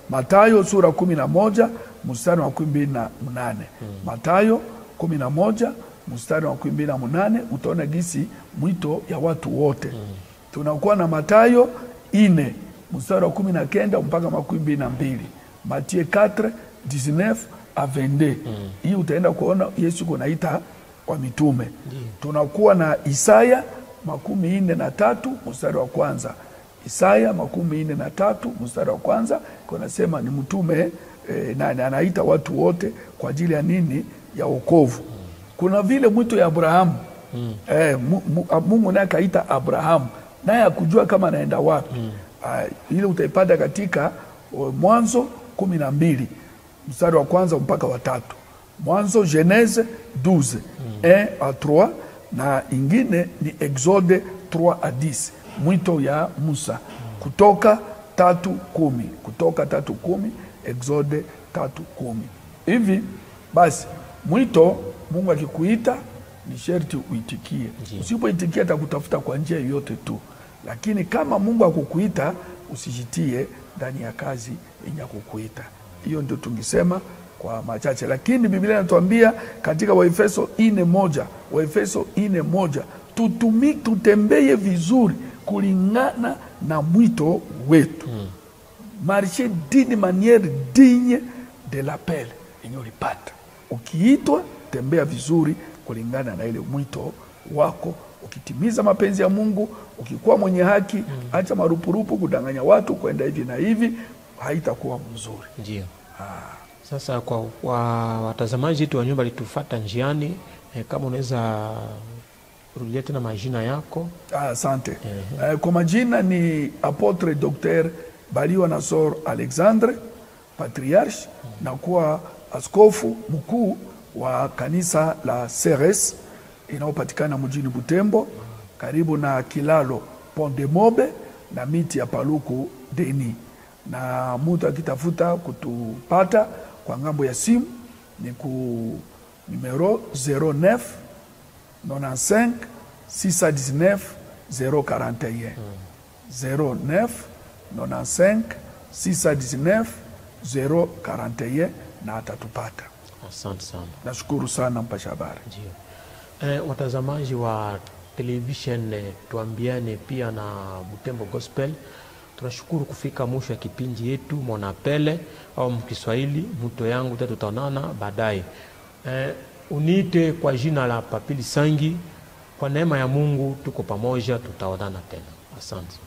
[SPEAKER 2] Mathayo sura 11 mstari wa 28. Mathayo 11 mstari wa 28 utaona gisi mwito ya watu wote. Tunakuwa na Mathayo 4 mstari wa 19 mpaka 22. Matthieu 4:19 à 22. Hii utaenda kuona Yesu kunaita kwa mitume. Tunakuwa na Isaya 43 mstari wa kwanza. Isaya 43 mstari wa kwanza kunasema ni mtume nani anaita watu wote kwa ajili ya nini? Ya wokovu. Kuna vile mwito ya Abrahamu. Mungu naye akaita Abrahamu naye akujua kama anaenda wapi. Ile utaipata katika Mwanzo 12 mstari wa kwanza mpaka wa 3. Mwanzo Genese 12 1 à 3 na ingine ni Exode 3 à 10. Mwito ya Musa Kutoka 3:10. Kutoka 3:10, Exode 3:10. Hivi basi mwito Mungu akikuita ni sharti uitikie. Usipoitikia atakutafuta kwa njia yoyote tu. Lakini kama Mungu akukuita usijitie ndani ya kazi yenye kukuita. Hiyo ndio tungisema kwa machache, lakini Biblia inatuambia katika Waefeso 4:1, Waefeso 4:1, tutembee vizuri kulingana na mwito wetu. Marcher d'une manière digne de l'appel yenye ulipata. Ukiitwa tembea vizuri kulingana na ile mwito wako, ukitimiza mapenzi ya Mungu, ukikuwa mwenye haki, acha marupurupu kudanganya watu kwenda hivi na hivi, haitakuwa mzuri.
[SPEAKER 1] Ndio. Sasa kwa watazamaji wetu wa nyumba litufuata njiani, kama unaweza rudia tena majina yako.
[SPEAKER 2] Asante. Kwa majina ni Apotre Dr. Baliwa Nasor Alexandre, patriarche, na kuwa askofu mkuu wa kanisa la Ceres inayopatikana mjini Butembo karibu na kilalo Pont de Mobe na miti ya Paluku Deni. Na mtu akitafuta kutupata kwa ngambo ya simu ni ku numero 09 95 619 041 09 95 619 041 na atatupata.
[SPEAKER 1] Asante sana.
[SPEAKER 2] Nashukuru sana mpasha habari.
[SPEAKER 1] Ndio. Watazamaji wa television tuambiane pia na Butembo Gospel, tunashukuru kufika mwisho ya kipindi yetu Mwanapele au mkiswahili mto yangu. Tutaonana baadaye. Uniite kwa jina la Papili Sangi. Kwa neema ya Mungu tuko pamoja, tutaonana tena. Asante.